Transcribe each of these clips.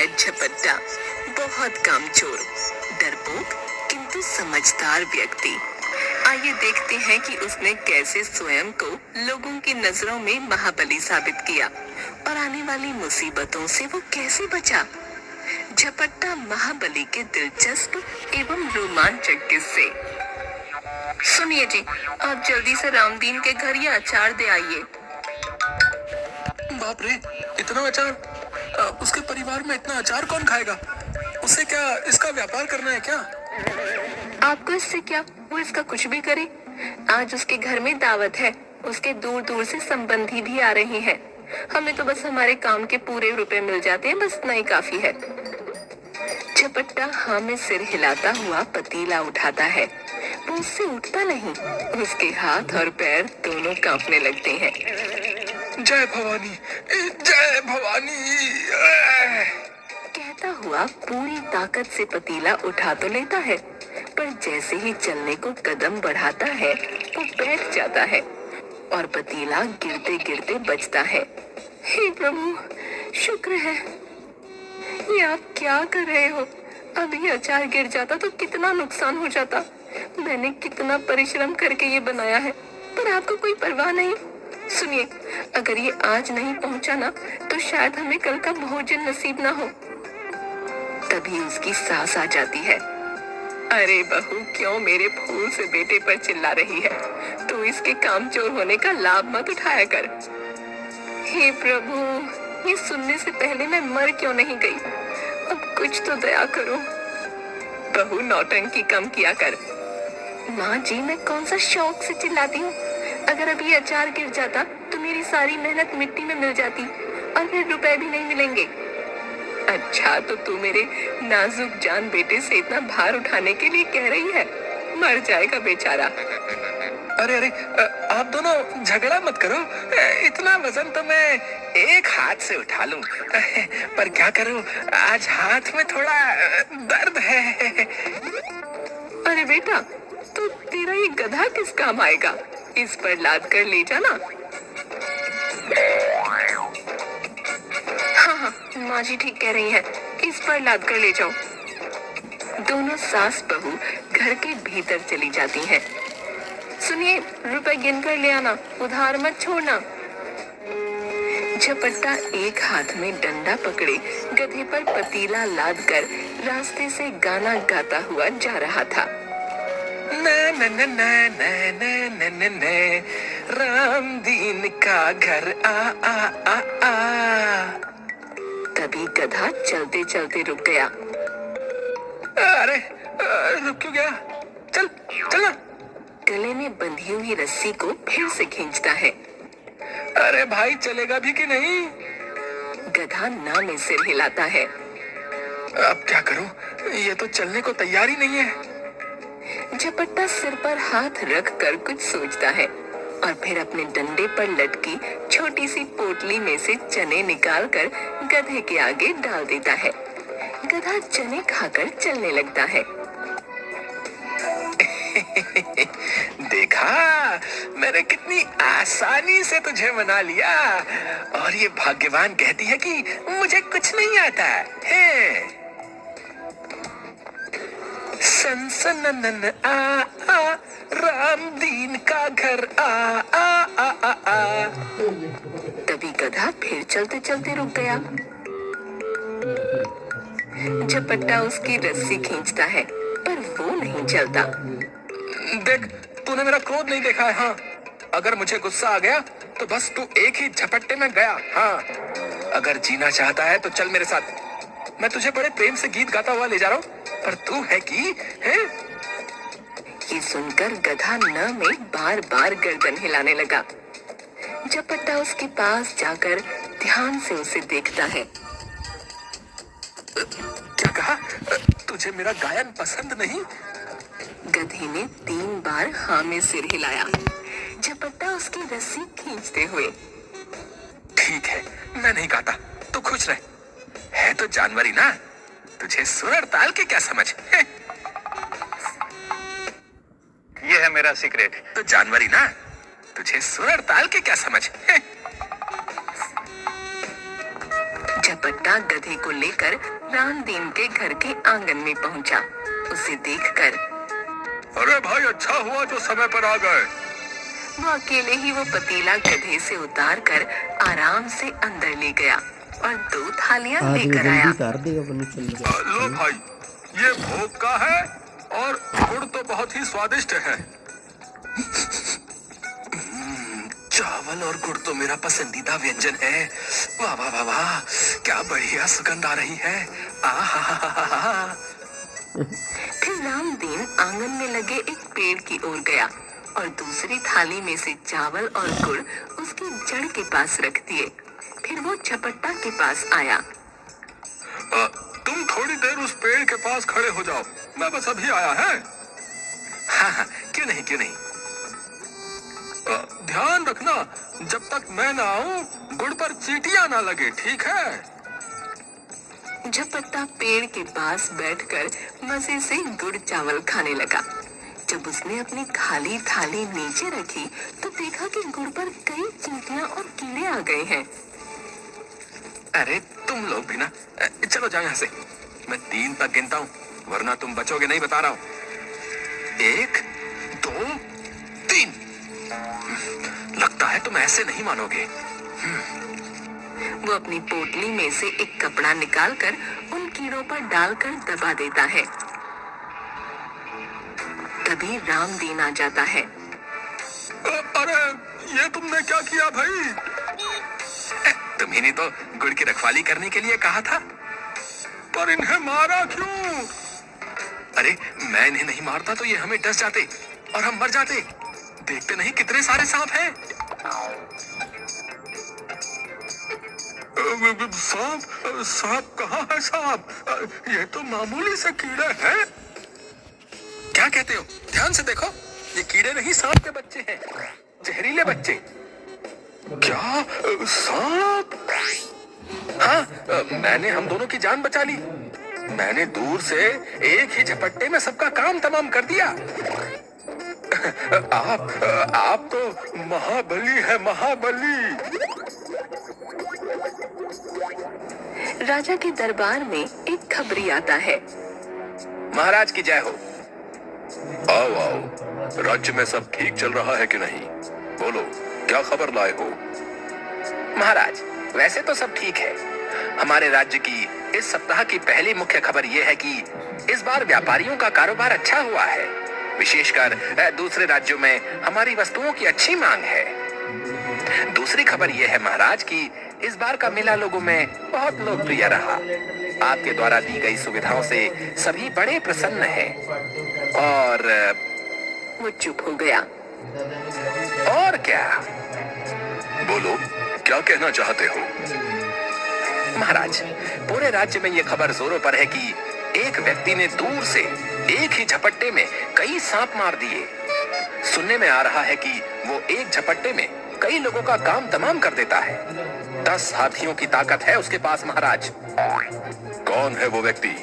है झपट्टा, बहुत कामचोर, डरपोक किंतु समझदार व्यक्ति। आइए देखते हैं कि उसने कैसे स्वयं को लोगों की नजरों में महाबली साबित किया और आने वाली मुसीबतों से वो कैसे बचा। झपट्टा महाबली के दिलचस्प एवं रोमांचक किस्से। सुनिए जी, आप जल्दी से रामदीन के घर ये अचार दे आइए। बाप रे, इतना अचार! उसके परिवार में इतना अचार कौन खाएगा? उसे क्या इसका व्यापार करना है क्या? आपको इससे क्या, वो इसका कुछ भी करे। आज उसके घर में दावत है, उसके दूर दूर से संबंधी भी आ रहे हैं। हमें तो बस हमारे काम के पूरे रुपए मिल जाते हैं, बस इतना ही काफी है। झपट्टा हाँ में सिर हिलाता हुआ पतीला उठाता है। वो उससे उठता नहीं, उसके हाथ और पैर दोनों कांपने लगते हैं। जय भवानी, जय भवानी! कहता हुआ पूरी ताकत से पतीला उठा तो लेता है, पर जैसे ही चलने को कदम बढ़ाता है वो बैठ जाता है और पतीला गिरते गिरते बचता है। हे प्रभु, शुक्र है। ये आप क्या कर रहे हो? अभी अचार गिर जाता तो कितना नुकसान हो जाता। मैंने कितना परिश्रम करके ये बनाया है, पर आपको कोई परवाह नहीं। सुनिए, अगर ये आज नहीं पहुंचा ना तो शायद हमें कल का भोजन नसीब ना हो। तभी उसकी सास आ जाती है। अरे बहू, क्यों मेरे फूल से बेटे पर चिल्ला रही है? तू इसके कामचोर होने का लाभ मत उठाया कर। हे प्रभु, ये सुनने से पहले मैं मर क्यों नहीं गई? अब कुछ तो दया करो। बहू, नौटंकी कम किया कर। माँ जी, मैं कौन सा शौक से चिल्लाती हूँ? अगर अभी अचार गिर जाता तो मेरी सारी मेहनत मिट्टी में मिल जाती और फिर रुपए भी नहीं मिलेंगे। अच्छा, तो तू मेरे नाजुक जान बेटे से इतना भार उठाने के लिए कह रही है? मर जाएगा बेचारा। अरे अरे, आप दोनों झगड़ा मत करो। इतना वजन तो मैं एक हाथ से उठा लूं, पर क्या करूं, आज हाथ में थोड़ा दर्द है। अरे बेटा, तो तेरा ये गधा किस काम आएगा? इस पर लाद कर ले जाना। हाँ, माँ जी ठीक कह रही हैं, इस पर लाद कर ले जाओ। दोनों सास बहू घर के भीतर चली जाती हैं। सुनिए, रुपए गिन कर ले आना, उधार मत छोड़ना। झपट्टा एक हाथ में डंडा पकड़े गधे पर पतीला लाद कर रास्ते से गाना गाता हुआ जा रहा था। रामदीन का घर आ आ आ आ। तभी गधा चलते चलते रुक गया। अरे, रुक क्यों गया? चल चलना। गले में बंधी हुई रस्सी को फिर से खींचता है। अरे भाई, चलेगा भी कि नहीं? गधा ना में सिर हिलाता है। अब क्या करूं? ये तो चलने को तैयार ही नहीं है। झपट्टा सिर पर हाथ रख कर कुछ सोचता है और फिर अपने डंडे पर लटकी छोटी सी पोटली में से चने निकालकर गधे के आगे डाल देता है। गधा चने खाकर चलने लगता है। देखा, मैंने कितनी आसानी से तुझे मना लिया, और ये भाग्यवान कहती है कि मुझे कुछ नहीं आता है। सनसननन आ आ, रामदीन का घर आ आ आ आ आ। तभी गधा फिर चलते चलते रुक गया। झपट्टा उसकी रस्सी खींचता है, पर वो नहीं चलता। देख, तूने मेरा क्रोध नहीं देखा है। हाँ, अगर मुझे गुस्सा आ गया तो बस तू एक ही झपट्टे में गया। हाँ, अगर जीना चाहता है तो चल मेरे साथ। मैं तुझे बड़े प्रेम से गीत गाता हुआ ले जा रहा हूँ, पर तू है कि है? ये सुनकर गधा न में बार बार गर्दन हिलाने लगा। झपट्टा उसके पास जाकर ध्यान से उसे देखता है। क्या कहा? तुझे मेरा गायन पसंद नहीं? गधे ने 3 बार हाँ में सिर हिलाया। झपट्टा उसकी रस्सी खींचते हुए। ठीक है, मैं नहीं गाता, तू खुश रह। है तो जानवर ही ना, तुझे सुर और ताल के क्या समझ है? ये है मेरा सीक्रेट। तो जानवर ही ना, तुझे सुर और ताल के क्या समझ है? झपट्टा गधे को लेकर रामदीन के घर के आंगन में पहुंचा। उसे देखकर अरे भाई, अच्छा हुआ जो समय पर आ गए। वो अकेले ही वो पतीला गधे से उतार कर आराम से अंदर ले गया और 2 थालियां लेकर आया। लो भाई, ये भोग का है और गुड़ तो बहुत ही स्वादिष्ट है। चावल और गुड़ तो मेरा पसंदीदा व्यंजन है। वाह वाह वाह वाह, क्या बढ़िया सुगंध आ रही है। आहा। फिर रामदीन आंगन में लगे एक पेड़ की ओर गया और दूसरी थाली में से चावल और गुड़ उसकी जड़ के पास रख दिए। फिर वो झपट्टा के पास आया। तुम थोड़ी देर उस पेड़ के पास खड़े हो जाओ, मैं बस अभी आया है। हाँ हाँ, क्यों नहीं क्यों नहीं। ध्यान रखना, जब तक मैं ना आऊं गुड़ पर चींटियां ना लगे, ठीक है? झपट्टा पेड़ के पास बैठकर मजे से गुड़ चावल खाने लगा। जब उसने अपनी खाली थाली नीचे रखी तो देखा कि गुड़ पर कई चींटियां और कीड़े आ गए हैं। अरे तुम लोग भी ना, चलो जाओ यहाँ से। मैं 3 तक गिनता हूँ, वरना तुम बचोगे नहीं, बता रहा हूँ। 1 2 3। लगता है तुम ऐसे नहीं मानोगे। वो अपनी पोटली में से एक कपड़ा निकालकर उन कीड़ों पर डालकर दबा देता है। तभी रामदीन आ जाता है। अरे ये तुमने क्या किया भाई? तुम्ही ने तो गुड़ की रखवाली करने के लिए कहा था। पर इन्हें मारा क्यों? अरे मैं इन्हें नहीं मारता तो ये हमें डस जाते और हम मर जाते। देखते नहीं कितने सारे सांप हैं। सांप? सांप कहाँ है सांप? ये तो मामूली से कीड़े हैं। क्या कहते हो? ध्यान से देखो, ये कीड़े नहीं सांप के बच्चे हैं, जहरीले बच्चे। क्या सांप? हाँ, मैंने हम दोनों की जान बचा ली। मैंने दूर से एक ही झपट्टे में सबका काम तमाम कर दिया। आप तो महाबली है, महाबली। राजा के दरबार में एक खबरी आता है। महाराज की जय हो। आओ आओ, राज्य में सब ठीक चल रहा है कि नहीं? बोलो, क्या खबर लाए हो? महाराज, वैसे तो सब ठीक है। हमारे राज्य की इस सप्ताह की पहली मुख्य खबर यह है कि इस बार व्यापारियों का कारोबार अच्छा हुआ है। विशेषकर दूसरे राज्यों में हमारी वस्तुओं की अच्छी मांग है। दूसरी खबर यह है महाराज कि इस बार का मेला लोगों में बहुत लोकप्रिय रहा। आपके द्वारा दी गई सुविधाओं से सभी बड़े प्रसन्न हैं। और वो चुप हो गया। और क्या? बोलो, क्या कहना चाहते हो? महाराज, पूरे राज्य में यह खबर जोरों पर है कि एक व्यक्ति ने दूर से एक ही झपट्टे में कई सांप मार दिए। सुनने में आ रहा है कि वो एक झपट्टे में कई लोगों का काम तमाम कर देता है। 10 हाथियों की ताकत है उसके पास महाराज। कौन है वो व्यक्ति?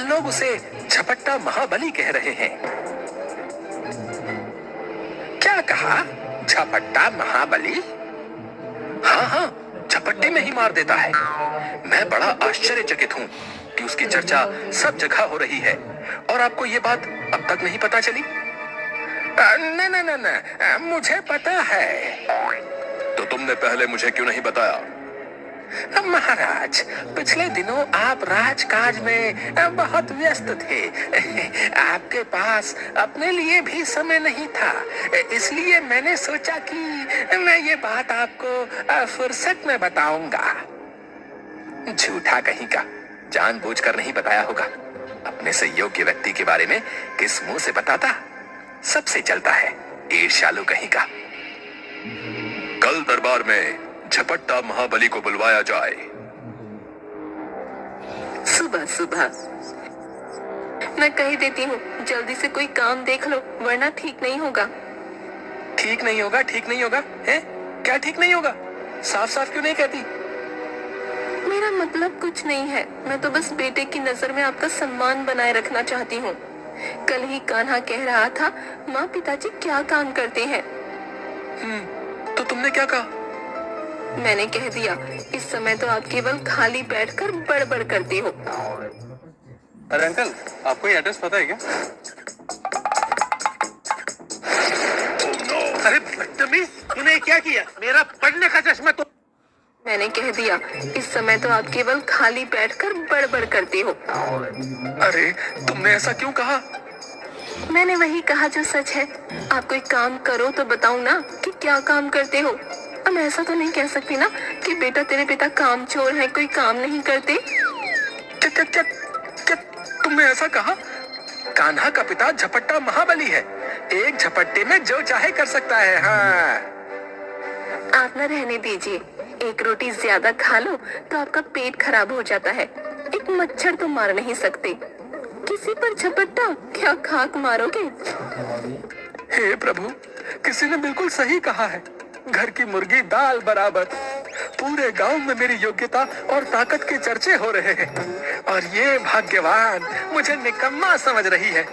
लोग उसे झपट्टा महाबली कह रहे हैं। क्या कहा? झपट्टा महाबली? हाँ हाँ, झपट्टे में ही मार देता है। मैं बड़ा आश्चर्यचकित हूँ कि उसकी चर्चा सब जगह हो रही है और आपको ये बात अब तक नहीं पता चली? न, मुझे पता है। तो तुमने पहले मुझे क्यों नहीं बताया? महाराज, पिछले दिनों आप राजकाज में बहुत व्यस्त थे। आपके पास अपने लिए भी समय नहीं था, इसलिए मैंने सोचा कि मैं ये बात आपको फुर्सत में बताऊंगा। झूठा कहीं का, जानबूझकर नहीं बताया होगा। अपने से योग्य व्यक्ति के बारे में किस मुंह से बताता? सबसे चलता है, ईर्ष्यालु कहीं का। कल दरबार में झपट्टा महाबली को बुलवाया जाए। सुबह सुबह मैं कह देती हूँ, जल्दी से कोई काम देख लो, वरना ठीक नहीं होगा। ठीक नहीं होगा? ठीक नहीं होगा है? क्या ठीक नहीं होगा? साफ साफ क्यों नहीं कहती? मेरा मतलब कुछ नहीं है। मैं तो बस बेटे की नजर में आपका सम्मान बनाए रखना चाहती हूँ। कल ही कान्हा कह रहा था, माँ पिताजी क्या काम करते हैं? तो तुमने क्या कहा? मैंने कह दिया, इस समय तो आप केवल खाली बैठकर बड़बड़ करते हो। अरे अंकल, आपको ये एड्रेस पता है क्या? अरे बदतमीज, तूने क्या किया? मेरा पढ़ने का चश्मा तो। मैंने कह दिया, इस समय तो आप केवल खाली बैठकर बड़बड़ करते हो। अरे तुमने ऐसा क्यों कहा? मैंने वही कहा जो सच है। आप कोई काम करो तो बताओ ना कि क्या काम करते हो। अब ऐसा तो नहीं कह सकती ना कि बेटा तेरे पिता कामचोर है, कोई काम नहीं करते। क्या क्या क्या क्या तुमने ऐसा कहा? कान्हा का पिता झपट्टा महाबली है, एक झपट्टे में जो चाहे कर सकता है। हाँ, आप न रहने दीजिए, एक रोटी ज्यादा खा लो तो आपका पेट खराब हो जाता है। एक मच्छर तो मार नहीं सकते, किसी पर झपट्टा, क्या खाक मारोगे? हे प्रभु, किसी ने बिल्कुल सही कहा है। घर की मुर्गी दाल बराबर। पूरे गांव में मेरी योग्यता और ताकत के चर्चे हो रहे हैं और ये भाग्यवान मुझे निकम्मा समझ रही है।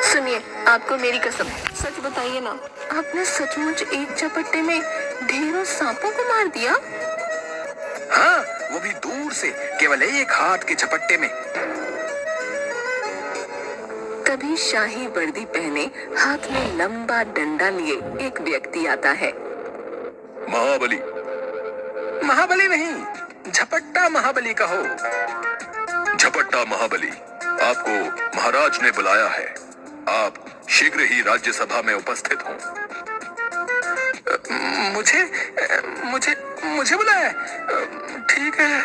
सुनिए, आपको मेरी कसम, सच बताइए ना, आपने सचमुच एक झपट्टे में ढेरों सांपों को मार दिया? हाँ, वो भी दूर से, केवल एक हाथ के झपट्टे में। तभी शाही वर्दी पहने, हाथ में लंबा डंडा लिए एक व्यक्ति आता है। महाबली। महाबली नहीं, झपट्टा महाबली कहो। झपट्टा महाबली, आपको महाराज ने बुलाया है। आप शीघ्र ही राज्यसभा में उपस्थित हों। मुझे मुझे मुझे बुलाया है? ठीक है,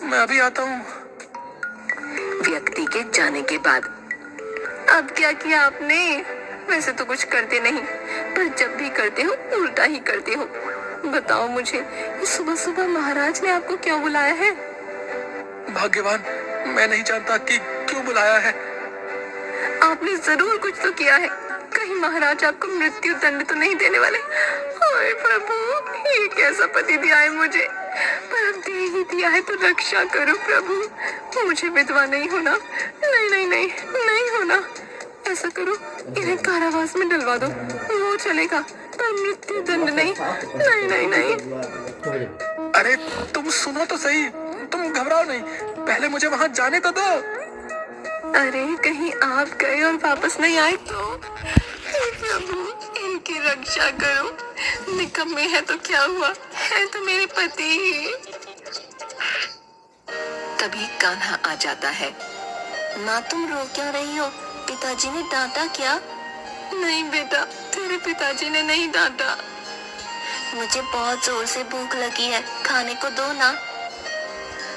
मैं अभी आता हूँ। व्यक्ति के जाने के बाद अब क्या किया आपने? वैसे तो कुछ करते नहीं, पर जब भी करते हो उल्टा ही करते हो। बताओ मुझे, सुबह सुबह महाराज ने आपको क्यों बुलाया है? भाग्यवान, मैं नहीं जानता कि क्यों बुलाया है। आपने जरूर कुछ तो किया है। कहीं महाराज आपको मृत्यु दंड तो नहीं देने वाले? हाय प्रभु, ये कैसा पति दिया है मुझे, पर अब दे ही दिया है तो रक्षा करो प्रभु। मुझे विधवा नहीं होना, नहीं नहीं नहीं नहीं होना। ऐसा करो, इन्हें कारावास में डलवा दो, वो चलेगा, पर मृत्यु दंड नहीं, नहीं नहीं नहीं। अरे तुम सुनो तो सही, तुम घबराओ नहीं, पहले मुझे वहां जाने तो दो। अरे कहीं आप गए और वापस नहीं आए तो? हे प्रभु, इनकी रक्षा करो। निकम्मे है तो क्या हुआ, है तो मेरे पति ही। तभी कान्हा आ जाता है। माँ, तुम रो क्यों रही हो? पिताजी ने डांटा क्या? नहीं बेटा, तेरे पिताजी ने नहीं डांटा। मुझे बहुत जोर से भूख लगी है, खाने को दो ना।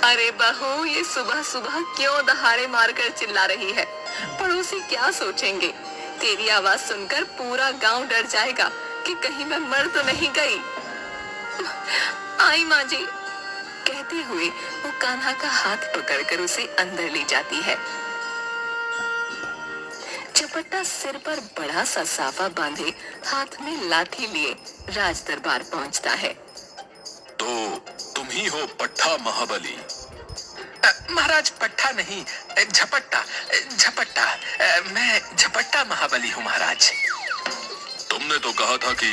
अरे बहू, ये सुबह सुबह क्यों दहाड़े मारकर चिल्ला रही है? पड़ोसी क्या सोचेंगे? तेरी आवाज सुनकर पूरा गांव डर जाएगा कि कहीं मैं मर तो नहीं गई। आई माँ जी, कहते हुए वो कान्हा का हाथ पकड़कर उसे अंदर ले जाती है। झपट्टा सिर पर बड़ा सा साफा बांधे, हाथ में लाठी लिए राज दरबार पहुंचता है। तो तुम ही हो पट्टा महाबली? महाराज, पट्टा नहीं, झपट्टा झपट्टा। मैं झपट्टा महाबली हूँ महाराज। तुमने तो कहा था कि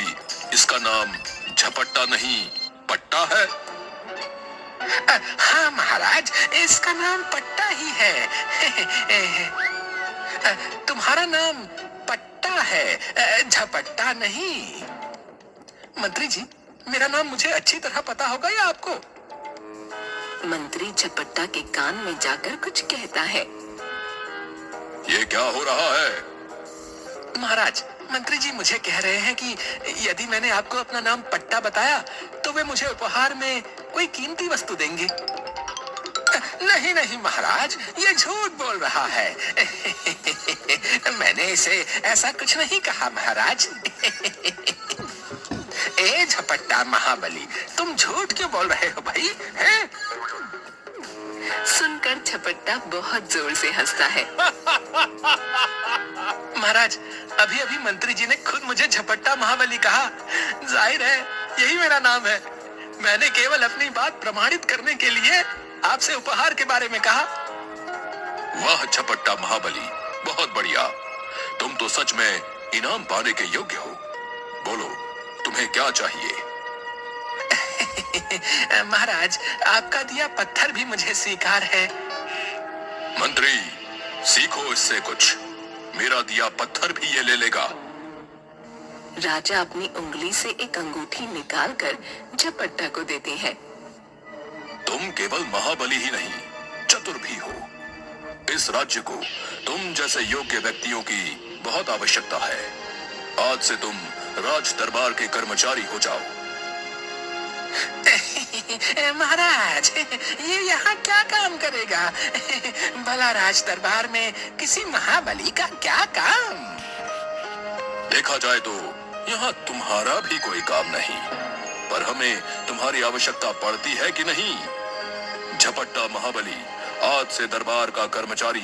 इसका नाम झपट्टा नहीं पट्टा है। हाँ महाराज, इसका नाम पट्टा ही है। तुम्हारा नाम पट्टा है, झपट्टा नहीं। मंत्री जी, मेरा नाम मुझे अच्छी तरह पता होगा या आपको? मंत्री झपट्टा के कान में जाकर कुछ कहता है। ये क्या हो रहा है? महाराज, मंत्री जी मुझे कह रहे हैं कि यदि मैंने आपको अपना नाम पट्टा बताया तो वे मुझे उपहार में कोई कीमती वस्तु देंगे। नहीं नहीं महाराज, ये झूठ बोल रहा है। मैंने इसे ऐसा कुछ नहीं कहा महाराज। ए झपट्टा महाबली, तुम झूठ क्यों बोल रहे हो भाई? हैं? सुनकर झपट्टा बहुत जोर से हंसता है। महाराज, अभी अभी मंत्री जी ने खुद मुझे झपट्टा महाबली कहा। जाहिर है यही मेरा नाम है। मैंने केवल अपनी बात प्रमाणित करने के लिए आपसे उपहार के बारे में कहा। वाह झपट्टा महाबली, बहुत बढ़िया। तुम तो सच में इनाम पाने के योग्य हो। बोलो, तुम्हें क्या चाहिए? महाराज, आपका दिया पत्थर भी मुझे स्वीकार है। मंत्री, सीखो इससे कुछ। मेरा दिया पत्थर भी ये ले लेगा। राजा अपनी उंगली से एक अंगूठी निकालकर झपट्टा को देते हैं। तुम केवल महाबली ही नहीं, चतुर भी हो। इस राज्य को तुम जैसे योग्य व्यक्तियों की बहुत आवश्यकता है। आज से तुम राज दरबार के कर्मचारी हो जाओ। महाराज, ये यहाँ क्या काम करेगा? भला राज दरबार में किसी महाबली का क्या काम? देखा जाए तो यहाँ तुम्हारा भी कोई काम नहीं, पर हमें तुम्हारी आवश्यकता पड़ती है कि नहीं? झपट्टा महाबली आज से दरबार का कर्मचारी